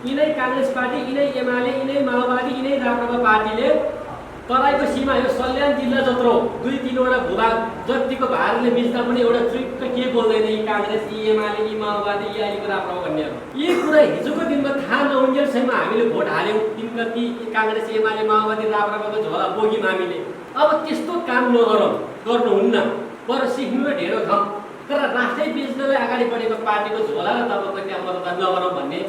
यिनै काङ्ग्रेस पार्टी, यिनै एमाले, यिनै माओवादी, यिनै राप्रपा पार्टीले तराईको सीमा यो सल्यान जिल्ला जत्रो 2-3 वटा भूभाग जतिको भारतले मिच्दा पनि एउटा चुइक्क के बोल्दैन यी काङ्ग्रेस, यी एमाले, यी माओवादी, यी अहिलेको राप्रपा भन्नेहरू। यी कुरा हिजोको दिनमा थाहा नहुन्जेलसम्म हामीले भोट हाल्यौँ तिनका ती काङ्ग्रेस, एमाले, माओवादी, राप्रपाको झोला बोक्यौँ हामीले। अब त्यस्तो काम नगरौँ, गर्नुहुन्न, बरु सिक्नु ढेरो खाउँ, तर राष्ट्रै बेच्नलाई अगाडि बढेको पार्टीको झोला र तपाईँको त्यहाँ मतदान नगरौँ भन्ने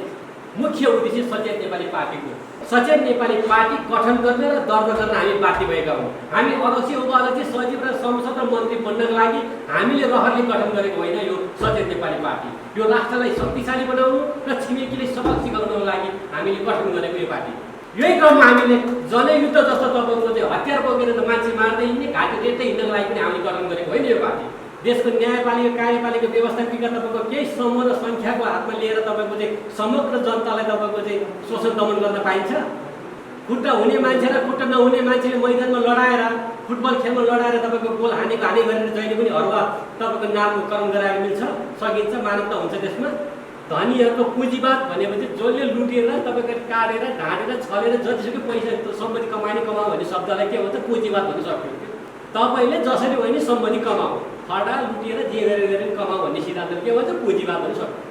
मुख्य उद्देश्य सचेत नेपाली पार्टीको। सचेत नेपाली पार्टी गठन गर्ने र दर्ता गर्न हामी बाध्य भएका हौँ। हामी अध्यक्ष, उपाध्यक्ष, सचिव र संसद र मन्त्री बन्नको लागि हामीले रहरले गठन गरेको होइन यो सचेत नेपाली पार्टी। यो राष्ट्रलाई शक्तिशाली बनाउनु र छिमेकीले सबक सिकाउनको लागि हामीले गठन गरेको यो पार्टी। यही क्रममा हामीले जनयुद्ध जस्तो तपाईँको चाहिँ हतियार बोकेर त मान्छे मार्दै हिँड्ने, घाँटी रेट्दै हिँड्नको लागि पनि हामीले गठन गरेको होइन यो पार्टी। देशको न्यायपालिका, कार्यपालिका व्यवस्थापिका तपाईँको केही समूह र सङ्ख्याको हातमा लिएर तपाईँको चाहिँ समग्र जनतालाई तपाईँको चाहिँ शोषण दमन गर्न पाइन्छ? खुट्टा हुने मान्छे र खुट्टा नहुने मान्छेले मैदानमा लडाएर, फुटबल खेलमा लडाएर तपाईँको गोल हाने गरेर जहिले पनि हरुवा तपाईँको नामकरण गराएर मिल्छ, सकिन्छ, मानवता हुन्छ त्यसमा? धनीहरूको पुँजीवाद भनेपछि जसले लुटेर तपाईँको काटेर, ढाँटेर, छलेर जतिसुकै पैसा सम्पत्ति कमाऊ भन्ने शब्दलाई के भन्छ? पुँजीवाद भन्न सक्यो। तपाईँले जसरी होइन सम्पत्ति कमाऊ, खडा लुटेर जे गरेर कमाऊ भन्ने सिद्धान्त के भन्छ? पुँजीवाद भन्न सक्यो।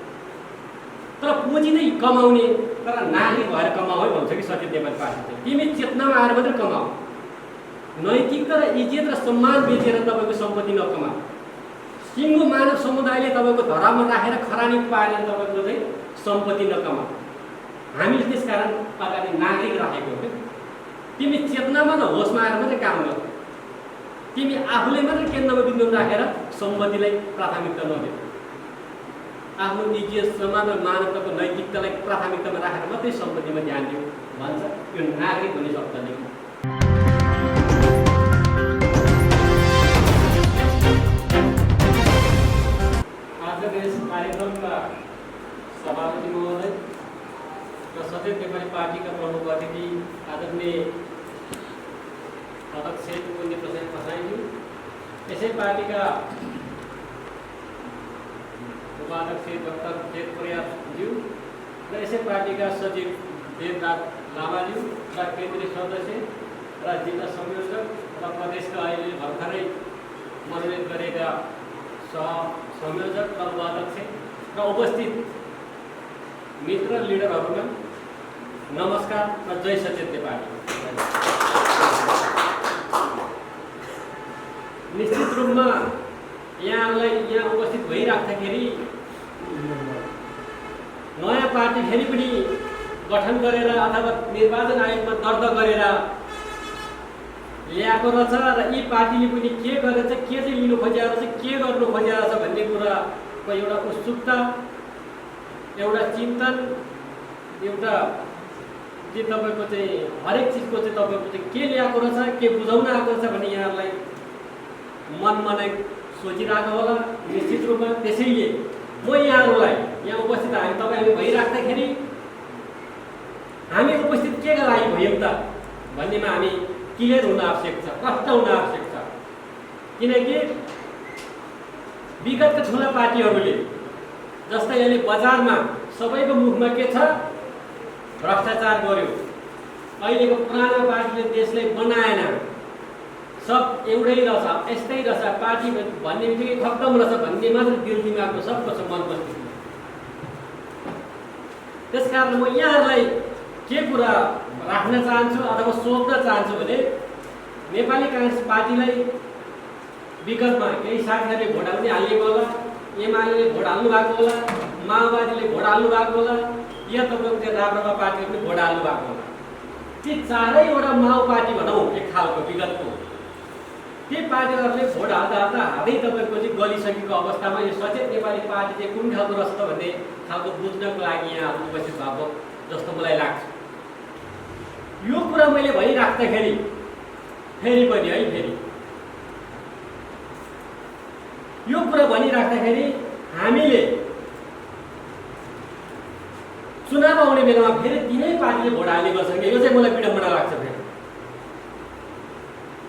तर पुँजी नै कमाउने, तर नागरिक भएर कमाऊ है भन्छ कि सचेत नेपाली पार्टी चाहिँ। तिमी चेतनामा आएर मात्रै कमाऊ, नैतिकता र इज्जत र सम्मान बेचेर तपाईँको सम्पत्ति नकमाऊ। सिङ्गो मानव समुदायले तपाईँको धरामा राखेर खरानी पारेर तपाईँको चाहिँ सम्पत्ति नकमाऊ। हामीले त्यसकारण अगाडि नागरिक राखेको हो। तिमी चेतनामा र होसमा आएर मात्रै काम गर। तिमी आफूले मात्रै केन्द्रमा बिन्दु राखेर सम्पत्तिलाई प्राथमिकता नदेऊ। आफ्नो इज्जत, सम्मान र मानवताको नैतिकतालाई प्राथमिकतामा राखेर मात्रै सम्पत्तिमा ध्यान दिऊ भन्छ यो नागरिक भन्ने शब्दले। आजको यस कार्यक्रमका सभापति महोदय र सचेत नेपाली पार्टीका प्रमुख अतिथि आदरणीय अध्यक्ष पुण्य प्रसाद पसाईज्यू, यसै पार्टीका उपाध्यक्ष डाक्टर वेद प्रयासज्यू र यसै पार्टीका सचिव देवनाथ लामाज्यू र केन्द्रीय सदस्य र जिल्ला संयोजक र प्रदेशका अहिले भर्खरै मनोनित गरेका सह संयोजक र उपाध्यक्ष र उपस्थित मित्र लिडरहरूमा नमस्कार र जय सचेत नेपाली। निश्चित रूपमा यहाँहरूलाई यहाँ उपस्थित भइराख्दाखेरि नयाँ पार्टी फेरि पनि गठन गरेर अथवा निर्वाचन आयोगमा दर्ता गरेर ल्याएको रहेछ र यी पार्टीले पनि के गरेर चाहिँ के चाहिँ लिनु खोजिरहेको छ, के गर्नु खोजिरहेको छ भन्ने कुराको एउटा उत्सुकता, एउटा चिन्तन, एउटा जे तपाईँको चाहिँ हरेक चिजको चाहिँ तपाईँको चाहिँ के ल्याएको रहेछ, के बुझाउन आएको रहेछ भन्ने यहाँहरूलाई मनमा नै सोचिरहेको होला निश्चित रूपमा। त्यसैले म यहाँहरूलाई यहाँ उपस्थित तपाईँ भइराख्दाखेरि हामी उपस्थित के का लागि भयौँ त भन्नेमा हामी क्लियर हुन आवश्यक छ, स्पष्ट हुन आवश्यक छ। किनकि विगतका ठुला पार्टीहरूले जस्तै अहिले बजारमा सबैको मुखमा के छ? भ्रष्टाचार गर्यो। अहिलेको पुरानो पार्टीले देशलाई बनाएन, सब एउटै रहेछ, यस्तै रहेछ, पार्टी भन्ने बित्तिकै खत्तम रहेछ भन्ने मात्र दिल दिमागको सबको छ मन बस्ती। त्यसकारण म यहाँहरूलाई के कुरा राख्न चाहन्छु अथवा सोध्न चाहन्छु भने नेपाली काङ्ग्रेस पार्टीलाई विगतमा केही साथीहरूले भोट पनि हालिएको होला, एमाले भोट हाल्नु भएको होला, माओवादीले भोट हाल्नु भएको होला, या तपाईँको त्यो राप्रपा पार्टीले पनि भोट हाल्नु भएको होला। ती चारैवटा माओ पार्टी भनौँ एक खालको विगतको ती पार्टीहरूले भोट हाल्दै तपाईँको चाहिँ गलिसकेको अवस्थामा यो सचेत नेपाली पार्टी चाहिँ कुन खालको रहेछ त भन्ने खालको बुझ्नको लागि यहाँ उपस्थित भएको जस्तो मलाई लाग्छ। यो कुरा मैले भनिराख्दाखेरि फेरि पनि है यो कुरा भनिराख्दाखेरि हामीले चुनाव आउने बेलामा फेरि तिनै पार्टीले भोट हाल्ने गर्छन् कि यो चाहिँ मलाई विडम्बना लाग्छ। फेरि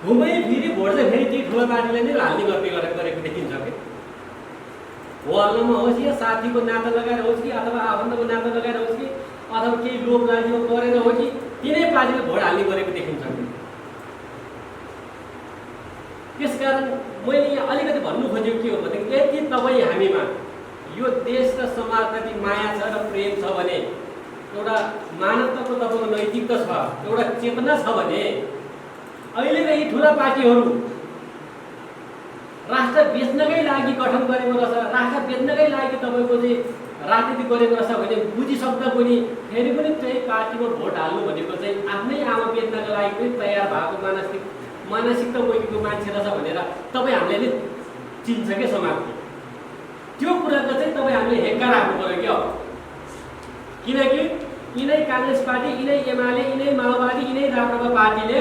घुमै फेरि भोट चाहिँ फेरि ती ठुलो पार्टीले नै हाल्ने गरेको देखिन्छ कि हो हाल्नमा होस् या साथीको नाता लगाएर होस् कि अथवा आफन्तको नाता लगाएर होस् कि अथवा केही लोभ लागेको गरेर हो कि तिनै पार्टीले भोट हाल्ने गरेको देखिन्छ। त्यसकारण मैले यहाँ अलिकति भन्नु खोजेको के हो भनेदेखि यदि तपाईँ हामीमा यो देश र समाजप्रति माया छ र प्रेम छ भने, एउटा मानवताको तपाईँको नैतिकता छ, एउटा चेतना छ भने अहिलेका यी ठुला पार्टीहरू राष्ट्र बेच्नकै लागि गठन गरेको रहेछ, राष्ट्र बेच्नकै लागि तपाईँको चाहिँ राजनीति गरेको रहेछ भने बुझिसक्दा पनि फेरि पनि त्यही पार्टीमा भोट हाल्नु भनेको चाहिँ आफ्नै आमा बेच्नको लागि पनि तयार भएको मानसिकता बोकेको मान्छे रहेछ भनेर तपाईँ हामीले चिन्छ क्या समाजले। त्यो कुराको चाहिँ तपाईँ हामीले हेक्का राख्नु पऱ्यो क्या। किनकि यिनै काङ्ग्रेस पार्टी, यिनै एमाले, यिनै माओवादी, यिनै राप्रपा पार्टीले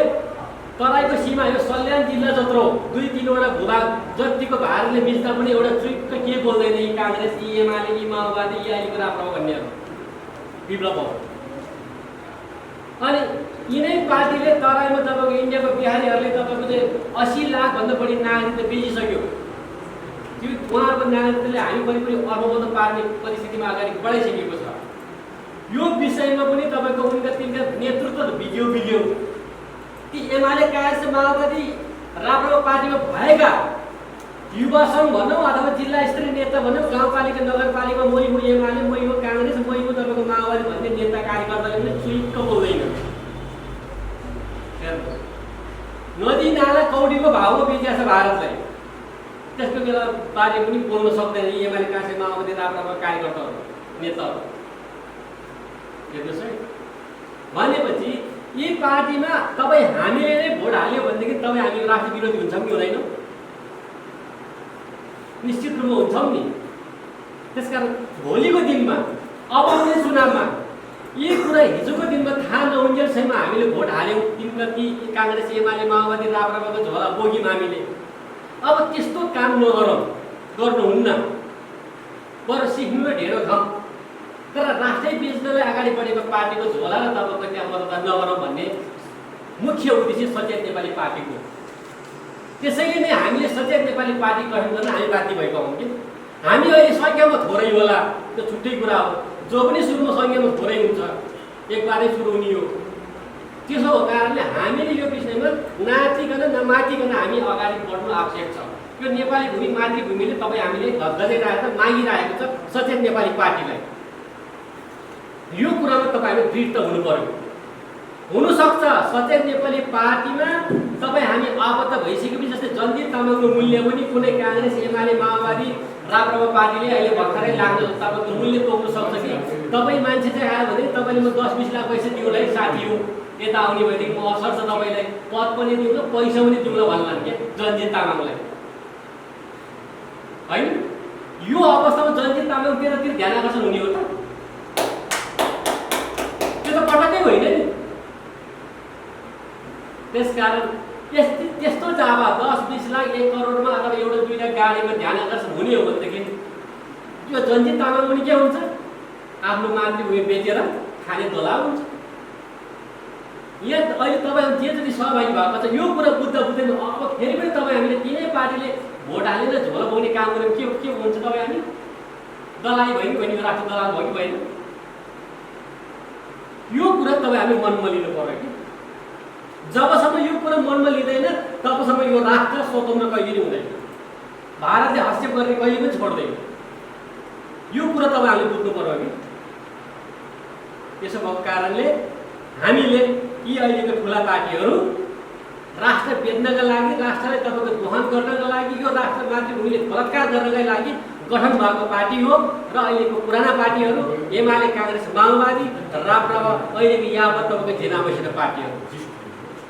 तराईको सीमा यो सल्यान जिल्ला जत्रो 2-3वटा भूभाग जतिको भारतले बिच्दा पनि एउटा चुइक्क के बोल्दैन यी काङ्ग्रेस, यी एमाले, यी माओवादी, यी अहिलेको राप्रपा भन्नेहरू विप्लव हो। अनि यिनै पार्टीले तराईमा तपाईँको इन्डियाको बिहारीहरूले तपाईँको चाहिँ 80 लाखभन्दा बढी नागरिकता बेचिसक्यो। त्यो उहाँहरूको नागरिकताले हामी पनि अर्बबन्द पार्ने परिस्थितिमा अगाडि बढाइसकेको छ। यो विषयमा पनि तपाईँको तिनका नेतृत्व बिग्यो। ती एमाले काङ्ग्रेस माओवादी राप्रपा पार्टीमा भएका युवा सङ्घ भनौँ अथवा जिल्ला स्तरीय नेता भनौँ, गाउँपालिका नगरपालिका मै हो एमाले, मै हो काङ्ग्रेस, मै हो तपाईँको माओवादी भन्ने नेता कार्यकर्ताले पनि चुइक्क बोल्दैन। नदी नाला कौडीको भावमा बेचिया छ भारतलाई। त्यसको बेला बारे पनि बोल्न सक्दैन एमाले काङ्ग्रेस माओवादी राप्रपा कार्यकर्ताहरू नेताहरू। हेर्नुहोस् है, भनेपछि यी पार्टीमा तपाईँ हामीले नै भोट हाल्यो भनेदेखि तपाईँ हामी राष्ट्र विरोधी हुन्छौँ कि हुँदैन? निश्चित रूपमा हुन्छौँ नि। त्यसकारण भोलिको दिनमा अब आउने चुनावमा यी कुरा हिजोको दिनमा थाहा नहुन्जेलसम्म हामीले भोट हाल्यौँ, तिनका ती काङ्ग्रेस एमाले माओवादी राप्रपाको झोला बोक्यौँ हामीले। अब त्यस्तो काम नगरौँ, गर्नुहुन्न, बरु सिक्नु ढेरो खाउँ, तर राष्ट्रै बेच्नलाई अगाडि बढेको पार्टीको झोला र तपाईँको त्यहाँ मतदान नगरौँ भन्ने मुख्य उद्देश्य सचेत नेपाली पार्टीको। त्यसैले नै हामीले सचेत नेपाली पार्टी गठन गर्न हामी बाध्य भएका हौँ कि हामी अहिले सङ्ख्यामा थोरै होला, त्यो छुट्टै कुरा हो। जो पनि सुरुमा सङ्ख्यामा थोरै हुन्छ, एकबारै सुरु हुने हो। त्यसो हो कारणले हामीले यो विषयमा नाचिकन नमातिकन हामी अगाडि बढ्नु आवश्यक छ। यो नेपाली भूमि मातृभूमिले तपाईँ हामीले गजगजाइरहेको छ, मागिरहेको छ सचेत नेपाली पार्टीलाई। यो कुरामा तपाईँहरू दृढ हुनु पर्यो। हुनसक्छ सचेत नेपाली पार्टीमा तपाईँ हामी आबद्ध भइसकेपछि, जस्तै जन्जित तामाङको मूल्य पनि कुनै काङ्ग्रेस एमाले माओवादी राप्रपा पार्टीले अहिले भर्खरै लाग्दो तपाईँको मूल्य तोक्नु सक्छ कि तपाईँ मान्छे चाहिँ आयो भने तपाईँले म 10-20 लाख पैसा दिउँला है साथी हो, यता आउने भएदेखि म अवसर छ तपाईँलाई, पद पनि दिउँला पैसा पनि दिउँला भन्लान् क्या जन्जित तामाङलाई, होइन? यो अवस्थामा जन्जित तामाङतिर ध्यान आकर्षण हुने हो त? त्यो त पटक्कै होइन नि। त्यसकारण त्यस्तो जब 10-20 लाख 1 करोडमा अथवा एउटा 2 लाख गाडीमा ध्यान आकर्षण हुने हो भनेदेखि त्यो जन्जित तामाङ पनि के हुन्छ? आफ्नो मातृभूमि बेचेर खाने दलाल हुन्छ। यहाँ अहिले तपाईँ जे जति सहभागी भएको छ यो कुरा बुझ्दैन। अब फेरि पनि तपाईँ हामीले तिनै पार्टीले भोट हालेर झोला बोक्ने काम गऱ्यौँ, के हुन्छ? तपाईँ हामी दलाली भयो कि होइन, राष्ट्र दलाल भयो कि भएन? यो कुरा तपाईँ हामी मनमा लिनु पर्यो कि जबसम्म यो कुरा मनमा लिँदैन तबसम्म यो राष्ट्र स्वतन्त्र कहिले पनि हुँदैन। भारतले हस्तक्षेप गर्ने कहिले पनि छोड्दैन। यो कुरा तपाईँहरूले बुझ्नु पर्यो कि त्यसो भएको कारणले हामीले यी अहिलेको ठुला पार्टीहरू राष्ट्र बेच्नका लागि, राष्ट्रलाई तपाईँको दोहन गर्नका लागि, यो राष्ट्र मातृभूमिले बलात्कार गर्नका लागि गठन भएको पार्टी हो। र अहिलेको पुराना पार्टीहरू एमाले काङ्ग्रेस माओवादी राप्रपा अहिलेको यावत तपाईँको झेनामसित पार्टीहरू।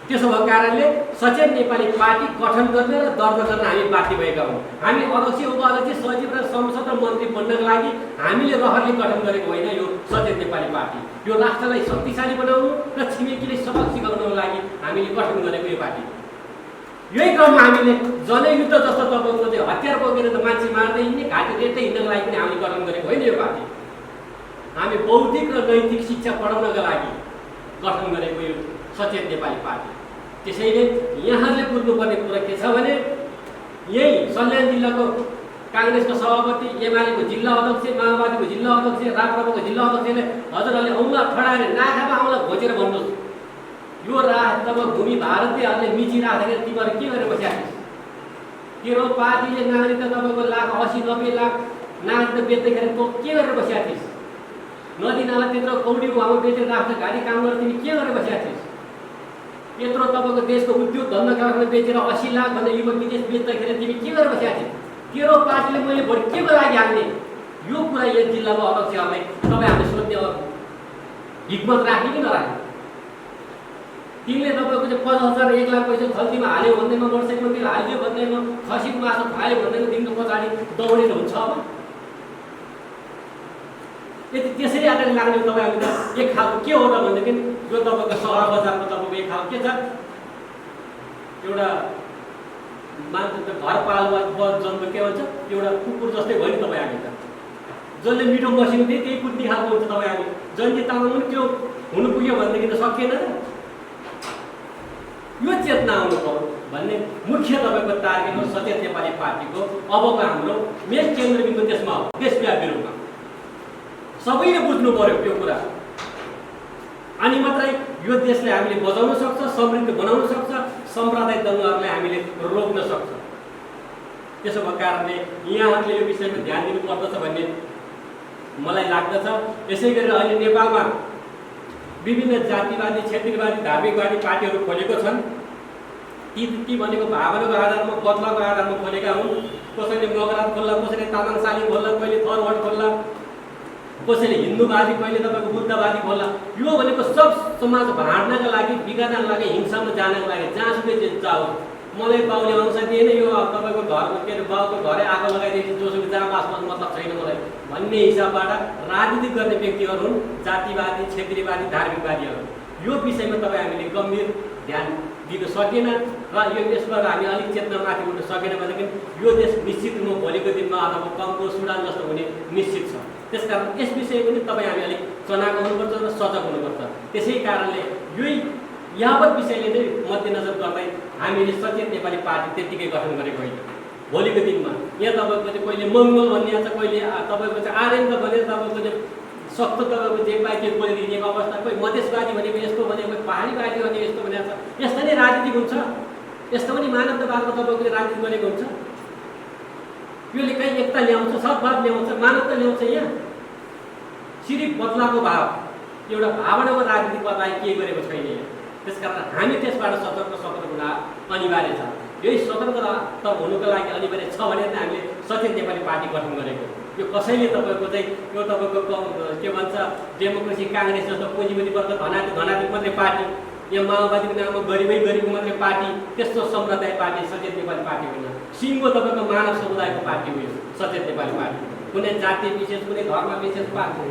त्यसो भएको कारणले सचेत नेपाली पार्टी गठन गर्न र दर्ता गर्न हामी बाध्य भएका हौँ। हामी अध्यक्ष, उपाध्यक्ष, सचिव र संसद र मन्त्री बन्नका लागि हामीले रहरले गठन गरेको होइन यो सचेत नेपाली पार्टी। यो राष्ट्रलाई शक्तिशाली बनाउनु र छिमेकीले सबक सिकाउनको लागि हामीले गठन गरेको यो पार्टी। यही क्रममा हामीले जनयुद्ध जस्तो तपाईँको चाहिँ हतियार बोकेर त मान्छे मार्दै हिँड्ने, घाँटी रेट्दै हिँड्नको लागि पनि हामीले गठन गरेको होइन यो पार्टी। हामी बौद्धिक र नैतिक शिक्षा पढाउनका लागि गठन गरेको यो सचेत नेपाली पार्टी। त्यसैले यहाँहरूले बुझ्नुपर्ने कुरा के छ भने यही सल्यान जिल्लाको काङ्ग्रेसको सभापति, एमालेको जिल्ला अध्यक्ष, माओवादीको जिल्ला अध्यक्ष, राप्रपाको जिल्ला अध्यक्षले हजुरहरूले औँला ठडाएर नाखामा औँला घोचेर भन्नुहोस्, यो तपाईँ भूमि भारतीयहरूले मिचिराख्दाखेरि तिमीहरू के गरेर बसिरहेको थिस्? तेरो पार्टीले नागरिकता तपाईँको लाख 80-90 लाख नागरिकता बेच्दाखेरि तँ के गरेर बसिरहेको थिस्? नदी नाला त्यत्रो कौडीको भाउमा बेचेर राख्छ, गाडी काम गरेर तिमी के गरेर बसिरहेको थिस्? यत्रो तपाईँको देशको उद्योग धन्दा कारखाना बेचेर 80 लाख भन्दा युवा विदेश बेच्दाखेरि तिमी के गरेर बसिरहेको थिस्? तेरो पार्टीले मैले भोलि के को लागि हाल्ने? यो कुरा यस जिल्लाको अध्यक्षहरूलाई तपाईँ हामीले सोध्ने हिक्मत राख्ने कि नराख्ने? तिमीले तपाईँको चाहिँ 50,000 1 लाख पैसा खल्तीमा हाल्यो भन्दैमा, मोटरसाइकलमा तेल हाल्यो भन्दैमा, खसीको मासु खायो भन्दैमा दिनको पछाडि दौडेर हुन्छ अब? यदि त्यसरी अगाडि लाग्ने तपाईँ हामी त एक खालको के हो त भनेदेखि यो तपाईँको सहर बजारको तपाईँको एक खालको के छ, एउटा मान्छे त घर पालुवा जन्म के भन्छ, एउटा कुकुर जस्तै भयो नि तपाईँ हामी त। जसले मिठो मसिनो थियो त्यही कुट्ने खालको हुन्छ तपाईँ हामी। जयन्ती तामाङ पनि त्यो हुनु पुग्यो भनेदेखि त सकिएन। यो चेतना आउनु पर्यो भन्ने मुख्य तपाईँको टार्गेट हो सचेत नेपाली पार्टीको। अबको हाम्रो मेन केन्द्रबिन्दु त्यसमा हो, देशव्यापी रूपमा सबैले बुझ्नु पर्यो त्यो कुरा। अनि मात्रै यो देशलाई हामीले बचाउन सक्छ, समृद्ध बनाउन सक्छ, साम्प्रदायिक दङ्गहरूलाई हामीले रोक्न सक्छ। त्यसो भएको कारणले यहाँहरूले यो विषयमा ध्यान दिनुपर्दछ भन्ने मलाई लाग्दछ। यसै गरी अहिले नेपालमा विभिन्न जातिवादी, क्षेत्रीवादी, धार्मिकवादी पार्टीहरू खोलेको छन्। ती भनेको भावनाको आधारमा, बदलाको आधारमा खोलेका हुन्। कसैले मगरात खोल्ला, कसैले तामाङ साली खोल्ला, कहिले फरवर्ड खोल्ला, कसैले हिन्दूवादी, कहिले तपाईँको बुद्धवादी खोल्ला। यो भनेको सब समाज भाँड्नका लागि, बिगार्नका लागि, हिंसामा जानको लागि जहाँसुकै जाओ। मलाई बाउले अंश दिएन, यो तपाईँको घरको के अरे बाउको घरै आगो लगाइदिएपछि जोसुकै जहाँ बास बस्नु मतलब छैन मलाई भन्ने हिसाबबाट राजनीति गर्ने व्यक्तिहरू हुन् जातिवादी, क्षेत्रीवादी, धार्मिकवादीहरू। यो विषयमा तपाईँ हामीले गम्भीर ध्यान दिन सकेन र यो यसबाट हामी अलिक चेतना माथि उठ्न सकेन भनेदेखि यो देश निश्चित रूपमा भोलिको दिनमा अथवा कङ्गो सुडान जस्तो हुने निश्चित छ। त्यसकारण यस विषय पनि तपाईँ हामी अलिक चनाखो हुनुपर्छ र सजग हुनुपर्छ। त्यसै कारणले यही यावत विषयले नै मध्यनजर गर्दै हामीले सचेत नेपाली पार्टी त्यत्तिकै गठन गरेको होइन। भोलिको दिनमा यहाँ तपाईँको चाहिँ कहिले मङ्गल भन्ने छ, कहिले तपाईँको चाहिँ आर्यन त भने तपाईँको चाहिँ सख्त तपाईँको जे पार्टी बोलिदिने अवस्था, कोही मधेसवादी भनेको यस्तो भने, कोही पहाडीवादी भने यस्तो भनेको छ। यस्तो नै राजनीति हुन्छ, यस्तो पनि मानवतावादको तपाईँको राजनीति गरेको हुन्छ। योले कहीँ एकता ल्याउँछ, सद्भाव ल्याउँछ, मानवता ल्याउँछ। यहाँ सिर्फ बदलाको भाव, एउटा भावनाको राजनीति बदलाइ केही गरेको छैन। त्यसकारण हामी त्यसबाट सतर्क हुन अनिवार्य छ। यही सतर्क हुनुको लागि अनिवार्य छ भने हामीले सचेत नेपाली पार्टी गठन गरेको। यो कसैले तपाईँको चाहिँ यो तपाईँको के भन्छ डेमोक्रेसी काङ्ग्रेस जस्तो पुँजीपतिवर्ग धनात्मक मात्रै पार्टी, या माओवादीको नाममा गरिबको मात्रै पार्टी, त्यस्तो सम्प्रदाय पार्टी सचेत नेपाली पार्टी होइन। सिङ्गो तपाईँको मानव समुदायको पार्टी हो यो सचेत नेपाली पार्टी। कुनै जाति विशेष, कुनै धर्म विशेष,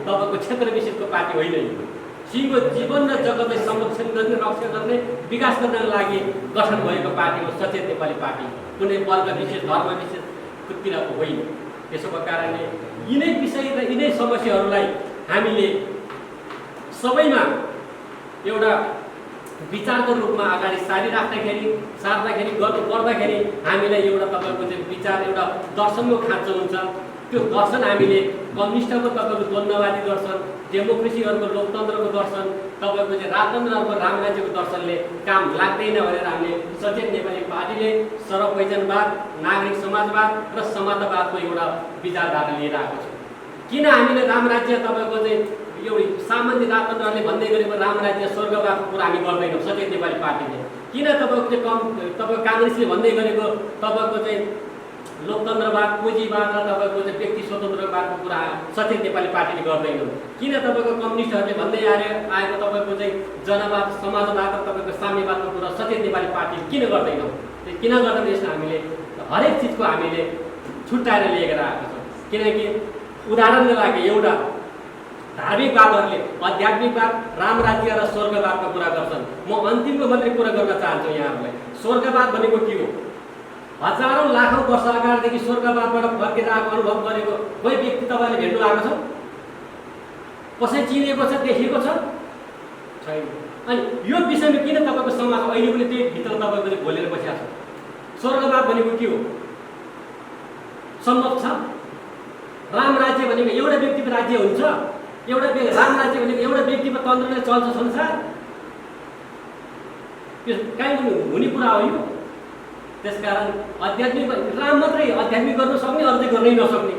तपाईँको क्षेत्र विशेषको पार्टी होइन यो। सिङ्गो जीवन र जगतलाई संरक्षण गर्ने, रक्षा गर्ने, विकास गर्नको लागि गठन भएको पार्टी हो सचेत नेपाली पार्टी। कुनै वर्ग विशेष, धर्म विशेषतिरको होइन। त्यसो भएको कारणले यिनै विषय र यिनै समस्याहरूलाई हामीले सबैमा एउटा विचारको रूपमा अगाडि सार्दाखेरि गर्नुपर्दाखेरि हामीलाई एउटा तपाईँको चाहिँ विचार, एउटा दर्शनको खाँचो हुन्छ। त्यो दर्शन हामीले कम्युनिस्टको तपाईँको द्वन्द्ववादी दर्शन, डेमोक्रेसीहरूको लोकतन्त्रको दर्शन, तपाईँको चाहिँ राजतन्त्रहरूको रामराज्यको दर्शनले काम लाग्दैन भनेर हामीले सचेत नेपाली पार्टीले सर्वपहिचानवाद, नागरिक समाजवाद र समाजवादको एउटा विचारधारा लिएर आएको छ। किन हामीले रामराज्य तपाईँको चाहिँ यो सामान्य राजतन्त्रहरूले भन्दै गरेको रामराज्य स्वर्गवादको कुरा हामी गर्दैनौँ सचेत नेपाली पार्टीले? किन तपाईँको चाहिँ तपाईँको काङ्ग्रेसले भन्दै गरेको तपाईँको चाहिँ लोकतन्त्रवाद, पुँजीवाद र तपाईँको चाहिँ व्यक्ति स्वतन्त्रवादको कुरा सचेत नेपाली पार्टीले गर्दैनौँ? किन तपाईँको कम्युनिस्टहरूले भन्दै आएको तपाईँको चाहिँ जनवाद, समाजवाद र तपाईँको साम्यवादको कुरा सचेत नेपाली पार्टीले किन गर्दैनौँ? किन गर्दैन? यसमा हामीले हरेक चिजको हामीले छुट्याएर लिएर आएको छौँ। किनकि उदाहरणको लागि एउटा धार्मिकवादहरूले आध्यात्मिकवाद, रामराज्य र स्वर्गवादको कुरा गर्छन्। म अन्तिमको मात्रै कुरा गर्न चाहन्छु यहाँहरूलाई। स्वर्गवाद भनेको के हो? हजारौँ लाखौँ वर्ष अगाडिदेखि स्वर्गवादबाट फर्केर आएको अनुभव गरेको कोही व्यक्ति तपाईँले भेट्नु आएको छ? कसै चिनेको छ, देखेको छ? छैन। अनि यो विषयमा किन तपाईँको समाज अहिले पनि त्यही भित्र तपाईँको बोलेर बसिरहेको छ? स्वर्गवाद भनेको के हो? सम्भव छ? राम राज्य भनेको एउटा व्यक्तिको राज्य हुन्छ? राम राज्य भनेको एउटा व्यक्तिको तन्त्रले चल्छ संसार? यो काहीँ हुने कुरा हो यो? त्यसकारण आध्यात्मिक राम मात्रै आध्यात्मिक गर्न सक्ने, अरू चाहिँ गर्नै नसक्ने।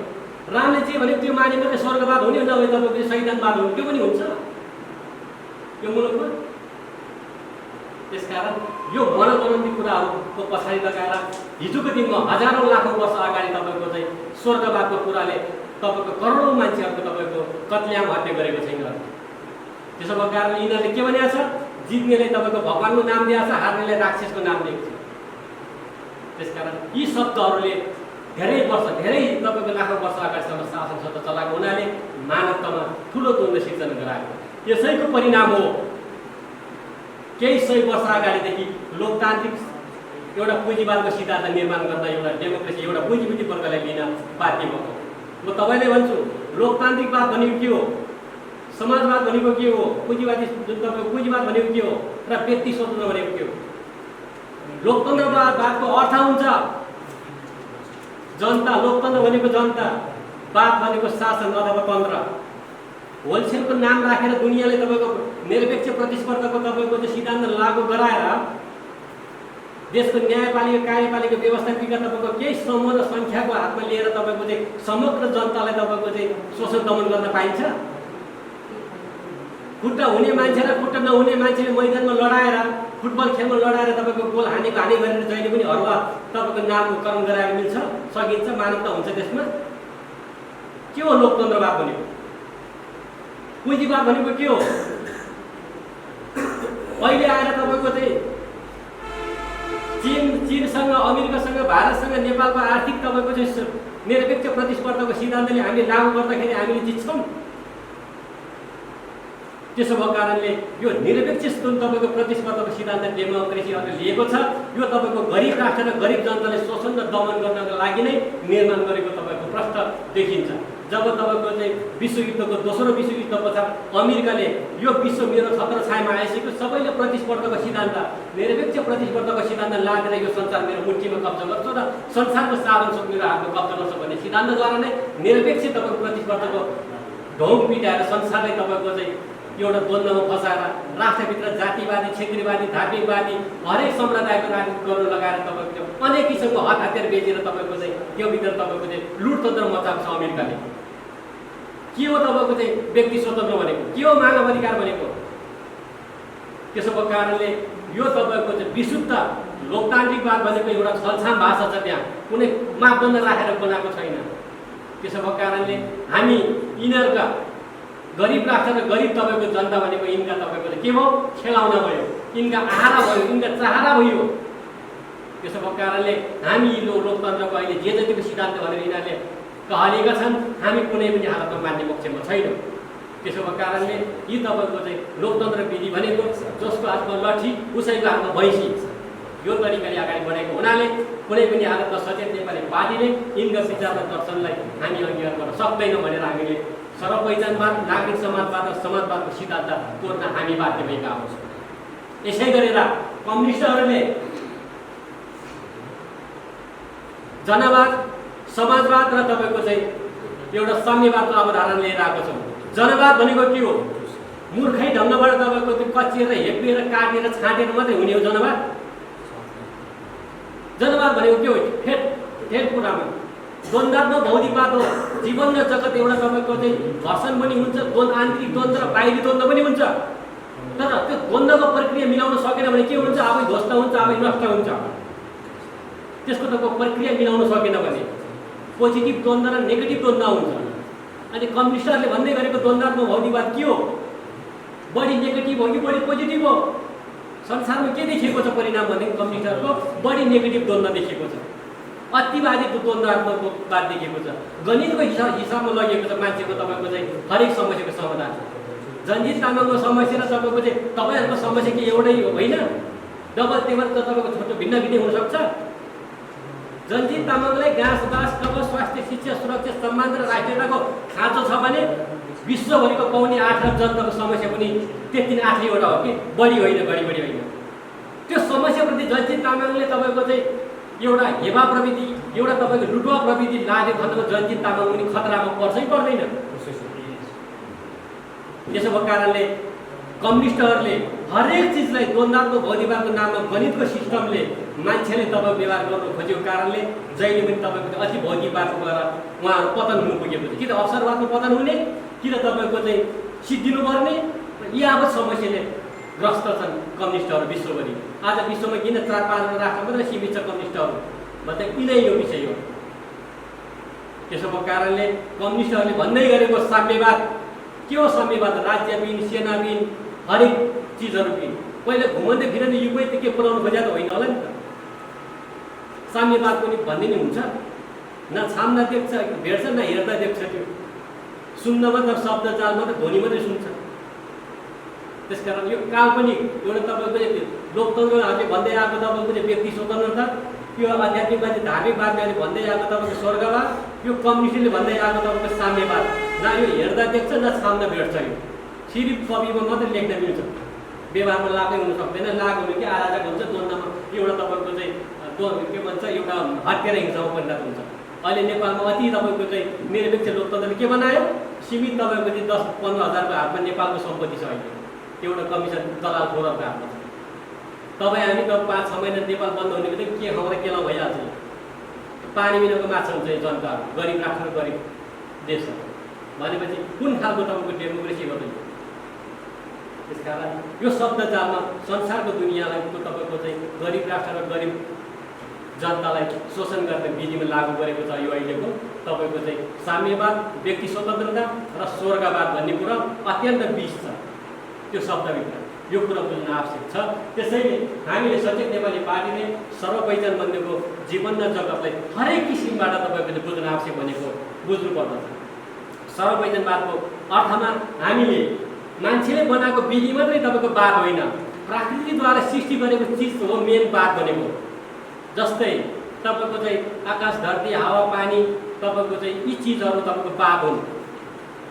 रामले चाहिँ भने त्यो माने मात्रै स्वर्गवाद हुने, नभए तपाईँको सैतानवाद हुने, त्यो पनि हुन्छ यो मुलुकमा। त्यसकारण यो मनोगमन्ती कुराहरूको पछाडि लगाएर हिजोको दिनमा हजारौँ लाखौँ वर्ष अगाडि तपाईँको चाहिँ स्वर्गवादको कुराले तपाईँको करोडौँ मान्छेहरूको तपाईँको कत्ल्याम हत्या गरेको छैन। त्यसो भएको कारणले यिनीहरूले के भनेको छ? जित्नेले तपाईँको भगवानको नाम दिएको छ, हार्नेले राक्षसको नाम दिएको छ। त्यसकारण यी शब्दहरूले धेरै तपाईँको लाखौँ वर्ष अगाडिसम्म शासन सत्ता चलाएको हुनाले मानवतामा ठुलो द्वन्द्व सिर्जना गराएको। यसैको परिणाम हो केही सय वर्ष अगाडिदेखि लोकतान्त्रिक एउटा पुँजीवादको सिद्धान्त निर्माण गर्दा एउटा डेमोक्रेसी, एउटा पुँजीपति वर्गलाई लिन बाध्य भएको। म तपाईँलाई भन्छु, लोकतान्त्रिकवाद भनेको के हो, समाजवाद भनेको के हो, पुँजीवादी जुन तपाईँको पुँजीवाद भनेको के हो र व्यक्ति स्वतन्त्र भनेको के हो? लोकतन्त्रवादको अर्थ हुन्छ जनता, लोकतन्त्र भनेको जनता, वाद भनेको शासन अथवा तन्त्र। होलसेलको नाम राखेर दुनियाँले तपाईँको निरपेक्ष प्रतिस्पर्धाको तपाईँको त्यो सिद्धान्त लागू गराएर देशको न्यायपालिका, कार्यपालिका, व्यवस्थापिका तपाईँको केही समूह र सङ्ख्याको हातमा लिएर तपाईँको चाहिँ समग्र जनतालाई तपाईँको चाहिँ शोषण दमन गर्न पाइन्छ? खुट्टा हुने मान्छे र खुट्टा नहुने मान्छेले मैदानमा लडाएर, फुटबल खेलमा लडाएर तपाईँको गोल हाने गरेर जहिले पनि हरुवा तपाईँको नामकरण गराएर मिल्छ, सकिन्छ, मानवता हुन्छ त्यसमा? के हो लोकतन्त्रवाद भनेको? पुँजीवाद भनेको के हो? अहिले आएर तपाईँको चाहिँ चीनसँग, अमेरिकासँग, भारतसँग नेपालको आर्थिक तपाईँको चाहिँ निरपेक्ष प्रतिस्पर्धाको सिद्धान्तले हामीले लागू गर्दाखेरि हामीले जित्छौँ। त्यसो भएको कारणले यो निरपेक्ष तपाईँको प्रतिस्पर्धाको सिद्धान्त डेमोक्रेसीहरूले लिएको छ। यो तपाईँको गरिब राष्ट्र र गरिब जनतालाई शोषण र दमन गर्नको लागि नै निर्माण गरेको तपाईँको प्रश्न देखिन्छ। जब तपाईँको चाहिँ विश्वयुद्धको दोस्रो विश्वयुद्ध पछाडि अमेरिकाले यो विश्व मेरो छत्र छायामा आइसक्यो, सबैले प्रतिस्पर्धाको सिद्धान्त, निरपेक्ष प्रतिस्पर्धाको सिद्धान्त लागेर यो संसार मेरो मुठीमा कब्जा गर्छ र संसारको साधन सब मेरो हातमा कब्जा गर्छ भन्ने सिद्धान्तद्वारा नै निरपेक्ष तपाईँको प्रतिस्पर्धाको ढोङ पिटाएर संसारलाई तपाईँको चाहिँ एउटा द्वन्द्वमा फसाएर राष्ट्रभित्र जातिवादी, क्षेत्रीवादी, धार्मिकवादी हरेक सम्प्रदायको राजनीति गर्न लगाएर तपाईँको अनेक किसिमको हक हतियार बेचेर तपाईँको चाहिँ त्यो भित्र तपाईँको चाहिँ लुटतन्त्र मचाएको छ अमेरिकाले। के हो तपाईँको चाहिँ व्यक्ति स्वतन्त्र भनेको? के हो मानव अधिकार भनेको? त्यसो भएको कारणले यो तपाईँको चाहिँ विशुद्ध लोकतान्त्रिकवाद भनेको एउटा छलछाम भाषा छ, त्यहाँ कुनै मापदण्ड राखेर बनाएको छैन। त्यसो भएको कारणले हामी यिनीहरूका गरिब राष्ट्र र गरिब तपाईँको जनता भनेको यिनका तपाईँको के भयो? खेलाउन भयो, यिनका आहारा भयो, यिनका चाहना भयो। त्यसो भएको कारणले हामी लोकतन्त्रको अहिले जे जतिको सिद्धान्त भनेर यिनीहरूले कहलिएका छन्, हामी कुनै पनि हालतमा मान्ने पक्षमा छैनौँ। त्यसो भएको कारणले यी तपाईँको चाहिँ लोकतन्त्र विधि भनेको जसको हातमा लट्ठी उसैको हातमा भैँसी, यो तरिकाले अगाडि बढाएको हुनाले कुनै पनि हालतमा सचेत नेपाली पार्टीले यिनका विचार र दर्शनलाई हामी अङ्गीकार गर्न सक्दैनौँ भनेर हामीले सर्वपहिचानवाद, नागरिक समाजवाद र समाजवादको सिद्धान्त तोड्न हामी बाध्य भएका हौँ। यसै गरेर कम्युनिस्टहरूले जनवाद, समाजवाद र तपाईँको चाहिँ एउटा साम्यवादको अवधारणा लिएर आएको छौँ। जनवाद भनेको के हो? मूर्खै ढङ्गबाट तपाईँको त्यो कचिएर, हेपिएर, काटेर, छाँटेर मात्रै हुने हो जनवाद। जनवाद भनेको के हो? ठेट कुरामा द्वन्द्वात्मक भौतिकवाद हो। जीवन र जगत एउटा तपाईँको चाहिँ घर्षण पनि हुन्छ, आन्तरिक द्वन्द्व र बाहिरी द्वन्द्व पनि हुन्छ। तर त्यो द्वन्द्वको प्रक्रिया मिलाउन सकेन भने के हुन्छ? आफै ध्वस्त हुन्छ, आफै नष्ट हुन्छ। त्यसको त प्रक्रिया मिलाउन सकेन भने पोजिटिभ द्वन्द्व र नेगेटिभ द्वन्द्व हुन्छ। अनि कम्युनिस्टहरूले भन्दै गरेको द्वन्द्वात्मक भौतिकवाद के हो? बढी नेगेटिभ हो कि बढी पोजिटिभ हो? संसारमा के देखिएको छ परिणाम भने कम्युनिस्टहरूको बढी नेगेटिभ द्वन्द्व देखिएको छ, अतिवादी द्वन्द्वात्मकवाद देखिएको छ। गणितको हिसाबमा लगेको छ मान्छेको तपाईँको चाहिँ हरेक समस्याको समाधान। जन्जित तामाङको समस्या र तपाईँको चाहिँ तपाईँहरूको समस्या के एउटै होइन? डबल टेबल त तपाईँको छोटो भिन्न भिन्नै हुनसक्छ। जन्जित तामाङलाई घाँस बाँस, कवर, स्वास्थ्य, शिक्षा, सुरक्षा, सम्मान र राष्ट्रियताको खाँचो छ भने विश्वभरिको पाउने 8 अरब जनताको समस्या पनि त्यति 8वटा हो कि बढी होइन, बढी होइन। त्यो समस्याप्रति जन्जित तामाङले तपाईँको चाहिँ एउटा हेवा प्रविधि एउटा तपाईँको लुटुवा प्रविधि लाग्यो खण्डमा जन्जित तामाङ पनि खतरामा पर्छ कि पर्दैन? त्यसो भएको कारणले कम्युनिस्टहरूले हरेक चिजलाई द्वन्द्वात्मक भौतिकवादको नाममा गणितको सिस्टमले मान्छेले तपाईँ व्यवहार गर्नु खोजेको कारणले जहिले पनि तपाईँको अति भौतिकवादको गएर उहाँहरू पतन हुनु पुगेको छ। कि त अवसरवादको पतन हुने, कि त तपाईँको चाहिँ सिद्धिनुपर्ने, यावत समस्याले ग्रस्त छन् कम्युनिस्टहरू विश्वभरि। आज विश्वमा किन 4-5 राष्ट्र मात्रै सीमित छ कम्युनिस्टहरू भन्दा यिनै यो विषय हो। त्यसो भएको कारणले कम्युनिस्टहरूले भन्दै गरेको साम्यवाद के हो? साम्यवाद राज्यबिन, सेनाबिन, हरेक चिजहरू बिन। पहिले घुमन्दै फिरन्दै युगमै त के पुऱ्याउनु खोज्या त होइन होला नि त। साम्यवाद पनि भन्ने नि हुन्छ, न छाम्दा देख्छ भेट्छ, न हेर्दा देख्छ। त्यो सुन्न मात्र शब्द चाल मात्र ध्वनि मात्रै सुन्छ। त्यसकारण यो काल्पनिक एउटा तपाईँको लोकतन्त्रहरूले भन्दै आएको तपाईँको चाहिँ व्यक्ति स्वतन्त्रता, यो आध्यात्मिकवादी धार्मिकवादीहरूले भन्दै आएको तपाईँको स्वर्गवाद, यो कम्युनिस्टले भन्दै आएको तपाईँको साम्यवाद, न यो हेर्दा देख्छ न छाम्दा भेट्छ। यो सिर्फ कविमा मात्रै लेख्न मिल्छ, व्यवहारमा लागै हुन सक्दैन। लागु हुने कि आराधक हुन्छ, द्वन्द्वमा एउटा तपाईँको चाहिँ के भन्छ एउटा हत्यारा हिंसामा परिणत हुन्छ। अहिले नेपालमा अति तपाईँको चाहिँ निरपेक्ष लोकतन्त्रले के बनायो? सीमित तपाईँको चाहिँ 10-15 हजारको हातमा नेपालको सम्पत्ति छ। अहिले एउटा कमिसन दलाल खोरहरूको हातमा छ। तपाईँ हामी त 5-6 महिना नेपाल बन्द हुने बित्तिकै के खबर केला भइहाल्छ। पानी बिनाको माछा हुन्छ यो जनताहरू, गरिब राष्ट्र गरिब देश भनेपछि कुन खालको तपाईँको डेमोक्रेसी गर्दैन? त्यसकारण यो शब्द चालमा संसारको दुनियाँलाई तपाईँको चाहिँ गरिब राष्ट्र र गरिब जनतालाई शोषण गर्ने विधिमा लागू गरेको छ। यो अहिलेको तपाईँको चाहिँ साम्यवाद, व्यक्ति स्वतन्त्रता र स्वर्गवाद भन्ने कुरा अत्यन्त विष छ त्यो शब्दभित्र। यो कुरा बुझ्न आवश्यक छ। त्यसैले हामीले सचेत नेपाली पार्टीले सर्वपहिचान बन्नेको जीवन र जगतलाई हरेक किसिमबाट तपाईँको बुझ्न आवश्यक भनेको बुझ्नुपर्दछ। सर्वपहिचानवादको अर्थमा हामीले मान्छेले बनाएको विधि मात्रै तपाईँको वाद होइन, प्रकृतिद्वारा सृष्टि गरेको चिज हो मेन वाद भनेको। जस्तै तपाईँको चाहिँ आकाश, धरती, हावा, पानी तपाईँको चाहिँ यी चिजहरू तपाईँको वाद हुन्।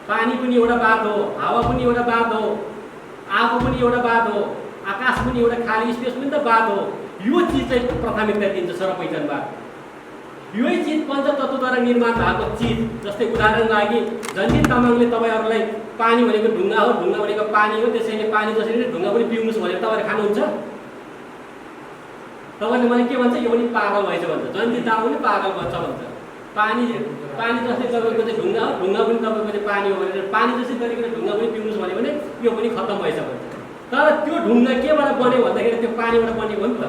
पानी पनि एउटा वाद हो, हावा पनि एउटा वाद हो, आगो पनि एउटा वाद हो, आकाश पनि एउटा खाली स्पेस पनि त वाद हो। यो चिज चाहिँ प्राथमिकता दिन्छ सर्वपहिचानवाद। यही चिज पञ्चतत्त्वद्वारा निर्माण भएको चिज। जस्तै उदाहरण लागि जन्जित तामाङले तपाईँहरूलाई पानी भनेको ढुङ्गा हो, ढुङ्गा भनेको पानी हो, त्यसैले पानी जसरी नै ढुङ्गा पनि पिउनुहोस् भनेर तपाईँले खानुहुन्छ? तपाईँले मलाई के भन्छ? यो पनि पागल भएछ भन्छ। जन्जित तामाङ पनि पागल भन्छ भन्छ। पानी जस्तै तपाईँको चाहिँ ढुङ्गा हो, ढुङ्गा पनि तपाईँको चाहिँ पानी हो भनेर पानी जस्तै गरिकन ढुङ्गा पनि पिउनुहोस् भन्यो भने यो पनि खत्तम भएछ भन्छ। तर त्यो ढुङ्गा केबाट बन्यो भन्दाखेरि त्यो पानीबाट बनेको हो नि त।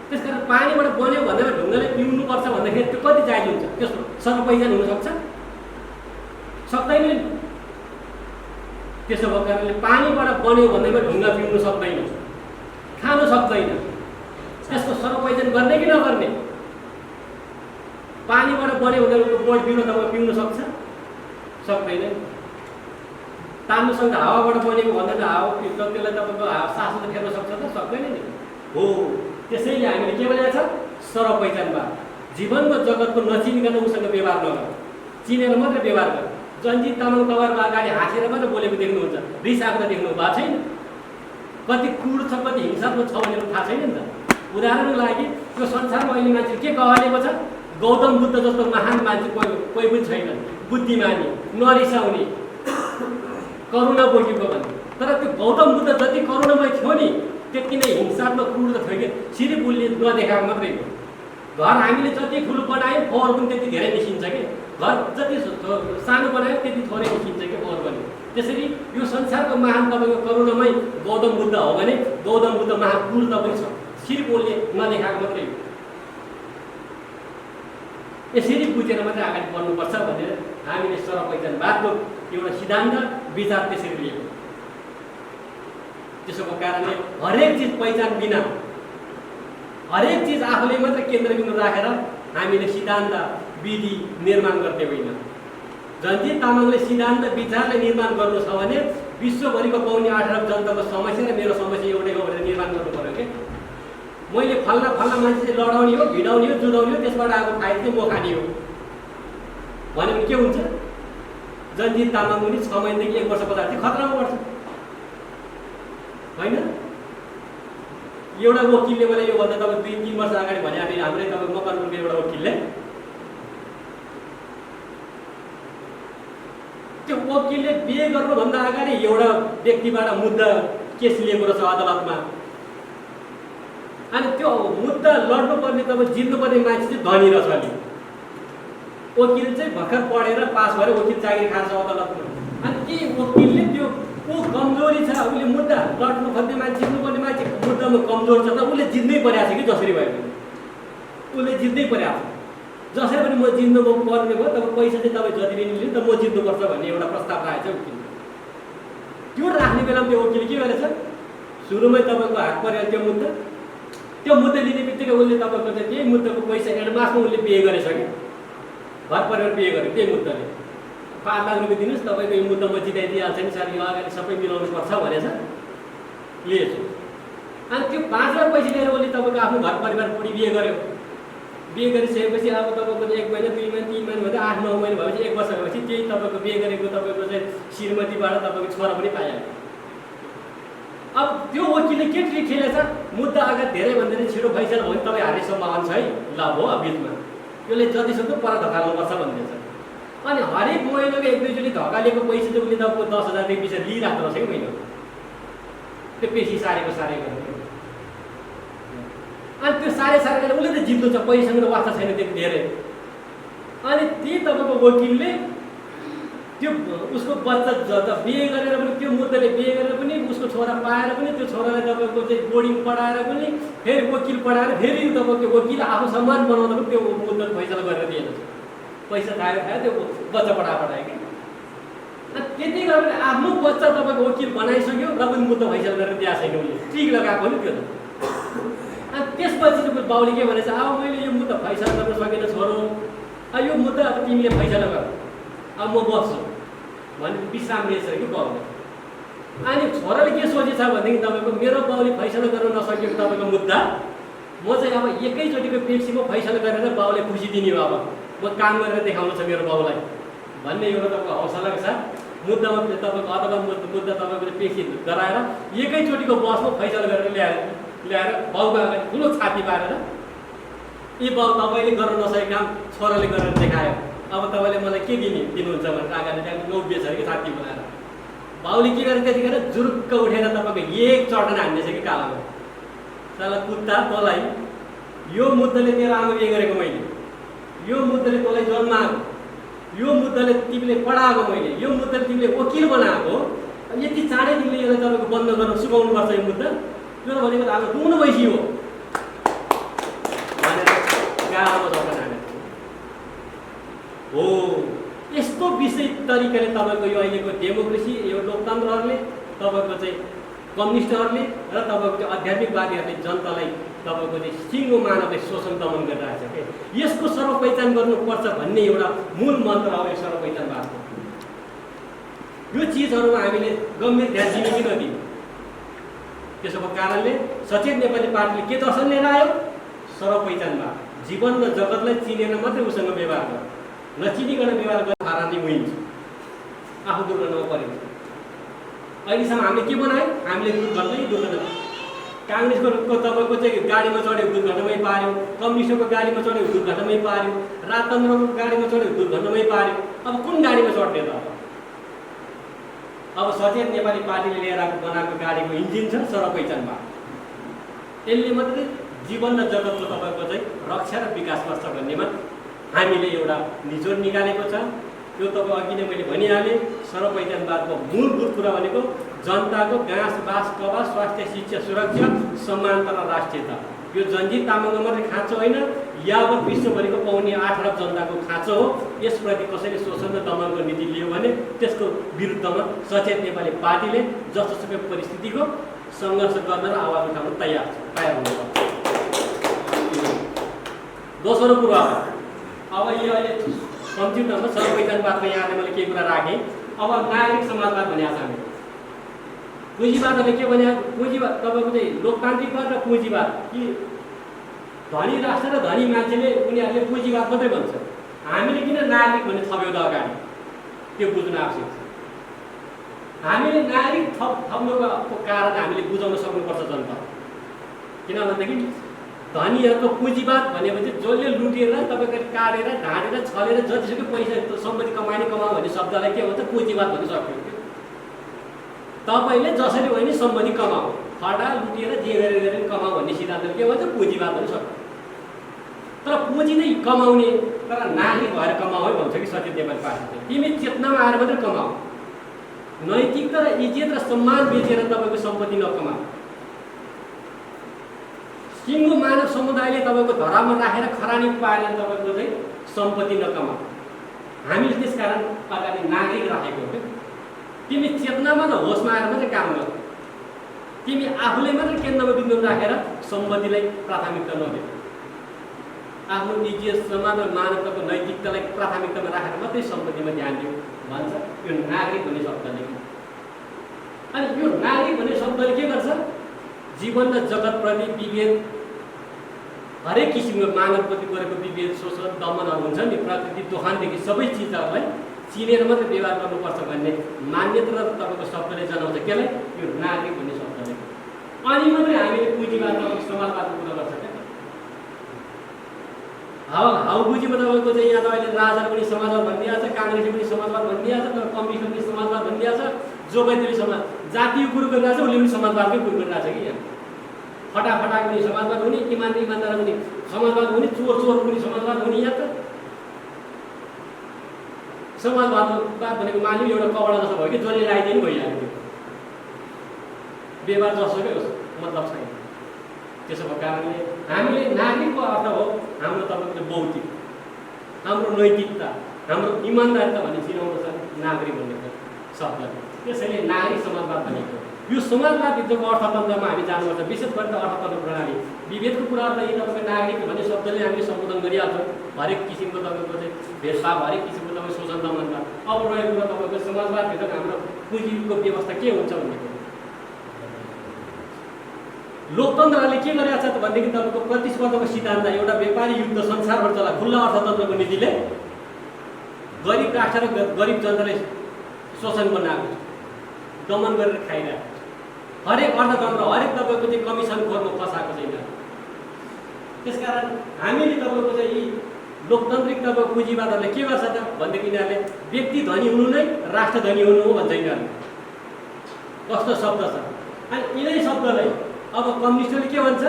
त्यसकारण पानीबाट बन्यो भन्दा ढुङ्गाले पिउनुपर्छ भन्दाखेरि त्यो कति जायज हुन्छ? त्यसको सर्वपहिचान हुनसक्छ? सक्दैन नि। त्यसो भएको कारणले पानीबाट बन्यो भन्दैमा ढुङ्गा पिउनु सक्दैन, खानु सक्दैन। त्यसको सर्वपहिचान गर्ने कि नगर्ने? पानीबाट बन्यो भने बोट बिउन तपाईँ पिउन सक्छ? सक्दैन। तान्नु सक्छ। हावाबाट बनेको भन्दा त हावा त्यसलाई तपाईँको सासले फेर्न सक्छ त? सक्दैन नि। हो, त्यसैले हामीले के भनेको छ? सर्वपहिचानवाद। जीवनको जगतको नचिनिकन उसँग व्यवहार नगर, चिनेर मात्रै व्यवहार गर। जन्जित तामाङ तपाईँहरूको अगाडि हाँसेर मात्रै बोलेको देख्नुहुन्छ, रिस आएको त देख्नु भएको छैन। कति क्रूर छ, कति हिंसात्मक छ भनेर थाहा छैन नि त। उदाहरणको लागि यो संसारमा अहिले मान्छे के कहलेको छ? गौतम बुद्ध जस्तो महान मान्छे कोही पनि छैन, बुद्धिमानी, नरिसाउने, करुणा बोकेको भन्ने। तर त्यो गौतम बुद्ध जति करुणामय थियो नि त्यति नै हिंसात्मक क्रूर त थियो कि सिरिप उसले नदेखाएको मात्रै हो। घर हामीले जति ठुलो बनायौँ फोहोर पनि त्यति धेरै निस्किन्छ कि, घर जति सानो बनायो त्यति थोरै निस्किन्छ कि फोहोर पनि। त्यसरी यो संसारको महान तपाईँको करुणामय गौतम बुद्ध हो भने गौतम बुद्ध महान क्रूरता पनि छ, सिरिप उसले नदेखाएको मात्रै हो। यसरी बुझेर मात्रै अगाडि बढ्नुपर्छ भनेर हामीले सर्वपहिचानवादको एउटा सिद्धान्त विचार त्यसरी लिएको। त्यसोको कारणले हरेक चिज पहिचान बिना, हरेक चिज आफूले मात्रै केन्द्रबिन्दु राखेर हामीले सिद्धान्त विधि निर्माण गर्ने होइन। जन्जित तामाङले सिद्धान्त विचारले निर्माण गर्नु छ भने विश्वभरिको 8 अरब जनताको समस्या र मेरो समस्या एउटै हो भनेर निर्माण गर्नु पर्यो कि मैले फल्ना मान्छे लडाउने हो, भिडाउने हो, जुदाउने हो, त्यसबाट आएको फाइदा चाहिँ म खाने हो भन्यो भने के हुन्छ? जन्जित तामाङ पनि 6 महिनादेखि 1 वर्ष पछाडि खतरामा पर्छ होइन? एउटा वकिलले मलाई योभन्दा तपाईँ 2-3 वर्ष अगाडि भने हामी हाम्रै तपाईँ मकवानपुरको एउटा वकिलले त्यो वकिलले बिहे गर्नुभन्दा अगाडि एउटा व्यक्तिबाट मुद्दा केस लिएको रहेछ अदालतमा। अनि त्यो मुद्दा लड्नुपर्ने तपाईँ जित्नुपर्ने मान्छे चाहिँ धनी रहेछ। अलि वकिल चाहिँ भर्खर पढेर पास भएर वकिल चाकरी खान्छ अदालतमा। अनि के वकिलले त्यो ऊ कमजोरी छ, उसले मुद्दा लड्नु खोज्ने मान्छे जित्नुपर्ने मान्छे मुद्दामा कमजोर छ त उसले जित्नै परेको छ कि जसरी भयो भने उसले जित्नै परेको छ। जसरी पनि म जित्नु पर्ने भयो तब पैसा चाहिँ तपाईँ जति पनि लिनु त म जित्नुपर्छ भन्ने एउटा प्रस्ताव आएछ वकिल। त्यो राख्ने बेलामा त्यो वकिल के गरेछ, सुरुमै तपाईँको हात परेर त्यो मुद्दा लिने बित्तिकै उसले तपाईँको चाहिँ त्यही मुद्दाको पैसा एडभान्समा उसले पे गरेछ कि घर परिवार पे गरेको त्यही मुद्दाले 5 लाख रुपियाँ दिनुहोस् तपाईँको यो मुद्दा म जिताइदिइहाल्छ नि सर, यो अगाडि सबै मिलाउनु पर्छ भनेछ लिएछ। अनि त्यो 5 लाख पैसा लिएर उसले तपाईँको आफ्नो घर परिवार बुढी बिहे गर्यो। बिहे गरिसकेपछि अब तपाईँको 1 महिना 2 महिना 3 महिना भन्दा 8-9 महिना भएपछि 1 वर्ष भएपछि त्यही तपाईँको बिहे गरेको तपाईँको चाहिँ श्रीमतीबाट तपाईँको छोरा पनि पाइहाल्यो। अब त्यो वकिलले के ट्रिक खेलेछ, मुद्दा अगाडि धेरैभन्दा पनि छिटो फैसला भयो भने तपाईँ हार्ने सम्भावना छ है, ल हो अब बिचमा यसले जतिसक्दो पर धकाल्नुपर्छ भन्दैछ। अनि हरेक महिनाको 1-2चोटि धकालेको पैसा चाहिँ उसले तपाईँको 10,000 रुपियाँ चाहिँ लिइराख्दो रहेछ कि महिना, त्यो पेसी सारेको गरेको। अनि त्यो सारे उसले त जित्नु छ, पैसासँग त वास्ता छैन त्यति धेरै। अनि त्यही तपाईँको वकिलले त्यो उसको बच्चा बिहे गरेर पनि त्यो मुद्दाले बिहे गरेर पनि उसको छोरा पाएर पनि त्यो छोरालाई तपाईँको चाहिँ बोर्डिङ पढाएर पनि फेरि वकिल पढाएर फेरि तपाईँको वकिल आफू सम्मान बनाउँदा पनि त्यो मुद्दा फैसला गरेर दिएन। पैसा खायो त्यो बच्चा पढायो कि। अनि त्यति गरेर आफ्नो बच्चा तपाईँको वकिल बनाइसक्यो र पनि मुद्दा फैसला गरेर दिएको छैन उसले, ट्रिक लगाएको नि त्यो त। अनि त्यसपछि चाहिँ बाउले के भनेछ, अब मैले यो मुद्दा फैसला गर्न सकिनँ छोरो, यो मुद्दा अब तिमीले फैसला गर, अब म बस्छु भने विश्राम लिएछ कि बाउले। अनि छोराले के सोचेछ भनेदेखि तपाईँको मेरो बाउले फैसला गर्न नसकेको तपाईँको मुद्दा म चाहिँ अब एकैचोटिको पेप्सीमा फैसला गरेर बाउले खुसी दिने हो, अब म काम गरेर देखाउनु छ मेरो बाउलाई भन्ने एउटा तपाईँको हौसलाको साथ मुद्दामा तपाईँको अथवा मुद्दा तपाईँको पेप्सी गराएर एकैचोटिको बसमा फैसला गरेर ल्याएर बाउको अगाडि ठुलो छाती पारेर यी बाउ तपाईँले गर्न नसकेको काम छोराले गरेर देखायो, अब तपाईँले मलाई के दिनुहुन्छ भनेर अगाडि त्यहाँ उभिएछ कि छाती बनाएर। बाउले के गरेर त्यतिखेर जुरुक्क उठेर तपाईँको एक चट्टान हान्दैछ कि कालामा, साला कुत्ता तँलाई यो मुद्दाले तेरो आमा बिहे गरेको मैले, यो मुद्दाले तँलाई जन्माएको, यो मुद्दाले तिमीले पढाएको मैले, यो मुद्दाले तिमीले वकिल बनाएको, यति चाँडै तिमीले यसलाई तपाईँको बन्द गर्न सिकाउनुपर्छ यो मुद्दा, यो भनेको त अब कुन भइसि हो भनेर गालामा चट्टान हानेको हो। यस्तो विषय तरिकाले तपाईँको यो अहिलेको डेमोक्रेसी, यो लोकतन्त्रहरूले, तपाईँको चाहिँ कम्युनिस्टहरूले र तपाईँको चाहिँ आध्यात्मिकवादीहरूले जनतालाई तपाईँको चाहिँ सिङ्गो मानवलाई शोषण दमन गरिरहेको छ कि यसको सर्वपहिचान गर्नुपर्छ भन्ने एउटा मूल मन्त्र हो यो सर्वपहिचानवादको। यो चिजहरूमा हामीले गम्भीर ध्यान दिने कि नदिने, त्यसको कारणले सचेत नेपाली पार्टीले के दर्शन लिएर आयो, सर्वपहिचानवाद, जीवन र जगतलाई चिनेर मात्रै उसँग व्यवहार गर्छ, नचिनिकन व्यवहार गर्ने हरानी होइन्छ, आफू दुर्घटनामा परेको। अहिलेसम्म हामीले के बनायो, हामीले दुर्घटना काङ्ग्रेसको तपाईँको चाहिँ गाडीमा चढ्यो दुर्घटनामै पार्यो, कम्युनिस्टको गाडीमा चढ्यो दुर्घटनामै पार्यो, राजतन्त्रको गाडीमा चढ्यो दुर्घटनामै पार्यो। अब कुन गाडीमा चढ्ने त? अब सचेत नेपाली पार्टीले लिएर बनाएको गाडीको इन्जिन छ सर्वपहिचानवाद, यसले मात्रै जीवन र जगतको तपाईँको चाहिँ रक्षा र विकास गर्छ भन्नेमा हामीले एउटा निचोड निकालेको छ। यो तपाईँ अघि नै मैले भनिहालेँ, सर्वपहिचानवादको मूलभूत कुरा भनेको जनताको घाँस बास कवास स्वास्थ्य शिक्षा सुरक्षा समानता र राष्ट्रियता। यो जन्जित तामाङको मात्रै खाँचो होइन, यावत विश्वभरिको पाउने 8 अरब जनताको खाँचो हो। यसप्रति कसैले शोषण र दमनको नीति लियो भने त्यसको विरुद्धमा सचेत नेपाली पार्टीले जस्तोसुकै परिस्थितिको सङ्घर्ष गर्न र आवाज उठाउन तयार हुनुपर्छ। दोस्रो कुरा, अब यो अहिले संक्षिप्तमा सर्वपहिचानवादको यहाँले मैले केही कुरा राखेँ। अब नागरिक समाजवाद भनेको छ हामी। पुँजीवादले के भने, पुँजीवाद तपाईँको चाहिँ लोकतान्त्रिकवाद र पुँजीवाद कि धनी राष्ट्र र धनी मान्छेले उनीहरूले पुँजीवाद मात्रै भन्छ, हामीले किन नागरिक भन्ने थप्यो त अगाडि, त्यो बुझ्न आवश्यक छ। हामीले नागरिक थप्नुको कारण हामीले बुझाउन सक्नुपर्छ जनता। किनभनेदेखि धनीहरूको पुँजीवाद भनेपछि जसले लुटेर तपाईँको काटेर ढाँटेर छलेर जतिसुकै पैसा सम्पत्ति कमाउने कमाऊ भन्ने शब्दलाई के भन्छ पुँजीवाद भन्न सक्यो। तपाईँले जसरी भयो नि सम्पत्ति कमाऊ, खडा लुटेर जे गरेर कमाऊ भन्ने सिद्धान्तले के भन्छ पुँजीवाद भन्न सक्यो। तर पुँजी नै कमाउने तर नागरिक भएर कमाऊ है भन्छ कि सचिव नेपाली पार्टीले। तिमी चेतनामा आएर मात्रै कमाऊ, नैतिकता र इज्जत र सम्मान बेचेर तपाईँको सम्पत्ति नकमाऊ। सिङ्गो मानव समुदायले तपाईँको धरामा राखेर खरानी पारेर तपाईँको चाहिँ सम्पत्ति नकमाऊ। हामीले त्यसकारण अगाडि नागरिक राखेको हो। तिमी चेतनामा र होसमा आएर मात्रै काम गर। तिमी आफूले मात्रै केन्द्रमा बिन्दु राखेर सम्पत्तिलाई प्राथमिकता नदेऊ। आफ्नो इज्जत सम्मान र मानवताको नैतिकतालाई प्राथमिकतामा राखेर मात्रै सम्पत्तिमा ध्यान दिऊ भन्छ यो नागरिक भन्ने शब्दले। अनि यो नागरिक भन्ने शब्दले के गर्छ? जीवन र जगतप्रति विभेद, हरेक किसिमको मानवप्रति गरेको विभेद, शोषण, दमनहरू हुन्छ नि, प्रकृति दोखानदेखि सबै चिजहरूलाई चिनेर मात्रै व्यवहार गर्नुपर्छ भन्ने मान्यता र तपाईँको शब्दले जनाउँछ। केलाई? यो नागरिक भन्ने शब्दले। अनि मात्रै हामीले पुँजीवाद समाजवादको कुरा गर्छ क्या। हाउबुझीमा तपाईँको चाहिँ यहाँ त अहिले राजाले पनि समाजवाद भनिदिएको छ, काङ्ग्रेसले पनि समाजवाद भनिदिएको छ, कम्युनिस्टले पनि समाजवाद भनिदिएको छ, जो पनि समाज जातीय कुरो गरिरहेको छ उसले पनि समाजवादकै कुरो गरिरहेको छ कि यहाँ। फटाफटाको पनि समाजवाद हुने, इमान्दार पनि समाजवाद हुने, चोर पनि समाजवाद हुने। यहाँ त समाजवाद भनेको मान्यो एउटा कपडा जस्तो भयो कि जसले लगाइदिनु भइहाल्यो, त्यो व्यवहार जसोकै होस् मतलब छैन। त्यसो भएको कारणले हामीले नागरिकको अर्थ हो हाम्रो तपाईँको बौद्धिक, हाम्रो नैतिकता, हाम्रो इमान्दारिता भन्ने चिनाउनु छ नागरिक भन्ने शब्दले। त्यसैले नागरिक समाजवाद भनेको यो समाजवादभित्रको अर्थतन्त्रमा हामी जानुपर्छ। विशेष गरी त अर्थतन्त्र प्रणाली विभेदको कुराहरूलाई तपाईँको नागरिक भन्ने शब्दले हामीले सम्बोधन गरिहाल्छौँ। हरेक किसिमको तपाईँको चाहिँ भेदभाव, हरेक किसिमको तपाईँको शोषण दमनमा। अब रहेको कुरा तपाईँको समाजवादभित्र हाम्रो पुँजीको व्यवस्था के हुन्छ भन्ने कुरो। लोकतन्त्रले के गरेको छ त भनेदेखि तपाईँको प्रतिस्पर्धाको सिद्धान्त, एउटा व्यापारी युद्ध संसारभर चला खुल्ला अर्थतन्त्रको नीतिले गरिब राष्ट्र र गरिब जनताले शोषण बनाएको छ, दमन गरेर खाइरहेको छ। हरेक अर्थतन्त्र, हरेक तपाईँको चाहिँ कमिसन खोरमा फसाएको छैन। त्यसकारण हामीले तपाईँको चाहिँ यी लोकतान्त्रिक तपाईँको पुँजीवादहरूले के गर्छ त भनेदेखि यिनीहरूले व्यक्ति धनी हुनु नै राष्ट्र धनी हुनु हो भन्छ यिनीहरूले। कस्तो शब्द छ। अनि यिनै शब्दलाई अब कम्युनिस्टले के भन्छ?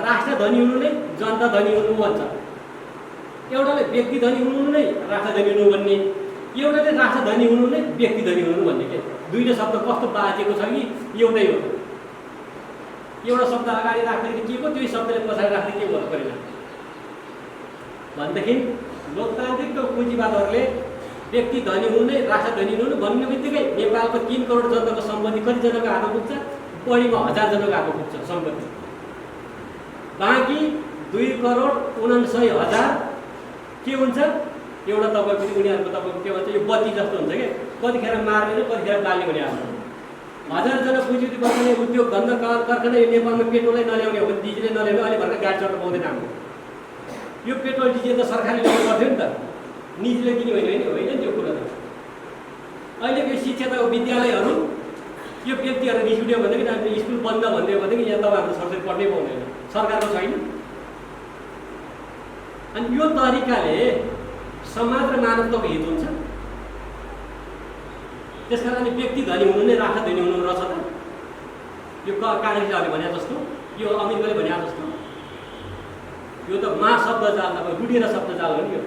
राष्ट्र धनी हुनु नै जनता धनी हुनु भन्छ। एउटाले व्यक्ति धनी हुनु नै राष्ट्र धनी हुनु भन्ने, एउटाले राष्ट्र धनी हुनु नै व्यक्ति धनी हुनु भन्ने। के दुईवटा शब्द कस्तो बाँचेको छ कि एउटै हो। एउटा शब्द अगाडि राख्दाखेरि के हो, त्यही शब्दले पछाडि राख्दै के भयो परिणाम भनेदेखि लोकतान्त्रिक पुँजीवादहरूले व्यक्ति धनी हुनु नै राष्ट्र धनी हुनु भन्ने बित्तिकै नेपालको 3 करोड जनताको सम्पत्ति कति जनाको हातमा पुग्छ? बढीमा 1000 जनाको हातमा पुग्छ सम्पत्ति। बाँकी 2,49,00,000 के हुन्छ? एउटा तपाईँको उनीहरूको तपाईँको के भन्छ यो बत्ती जस्तो हुन्छ क्या, कतिखेर मार्ने कतिखेर बाल्ने भने आउँछ। 1000 जना पुँजीपति बस्ने उद्योग धन्दा कारखाना यो नेपालमा पेट्रोलै नल्याउने हो भने, डिजेलै नल्याउने, अहिले भर्खर गाडी चढ्न पाउँदैन हाम्रो। यो पेट्रोल डिजेल त सरकारले ल्याउनु पर्थ्यो नि त, निजीले दिने होइन नि त्यो कुरा त। अहिलेको शिक्षाको विद्यालयहरू यो व्यक्तिहरू रिस उठ्यो भनेदेखि स्कुल बन्द भनिदियो भनेदेखि यहाँ तपाईँहरू सरसरी पढ्नै पाउँदैन, सरकारको छैन। अनि यो तरिकाले समाज र मानवताको हित हुन्छ। त्यस कारणले व्यक्ति धनी हुनु नै राष्ट्र धनी हुनु रहेछ त। यो काङ्ग्रेसले भने जस्तो, यो अमेरिकाले भने जस्तो, यो त महाशब्द जाल, तपाईँ गुडिएर शब्द जाल हो नि यो।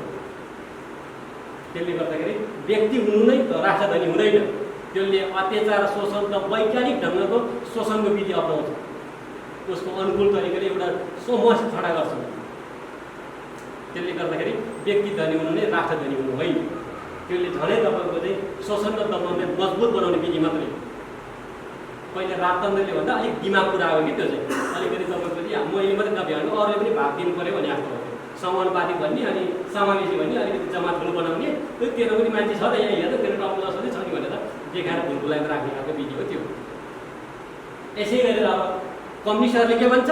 त्यसले गर्दाखेरि व्यक्ति हुनु नै राष्ट्र धनी हुँदैन। त्यसले अत्याचार, शोषण त वैज्ञानिक ढङ्गको शोषणको विधि अपनाउँछ, उसको अनुकूल तरिकाले एउटा समूह खडा गर्छ। त्यसले गर्दाखेरि व्यक्ति धनी हुनु नै राष्ट्र धनी हुनु होइन। त्यसले झनै तपाईँको चाहिँ शोषण र दमनलाई मजबुत बनाउने विधि मात्रै। पहिले राजतन्त्रले भन्दा अलिक दिमाग कुरा हो कि त्यो चाहिँ अलिकति तपाईँको चाहिँ मैले मात्रै नभ्याउनु अरूले पनि भाग दिनु पऱ्यो भने जस्तो हो। समानुपातिक भन्ने अनि समावेशी भन्ने अलिकति जम्मा ठुलो बनाउने, त्यो तेरो पनि मान्छे छ त यहाँ हेर्दा तेरो टप्पु जस्तो नै छ नि भनेर देखाएर भुलभुलाइमा राख्ने खालको विधि हो त्यो। यसै गरेर अब कम्युनिस्टहरूले के भन्छ?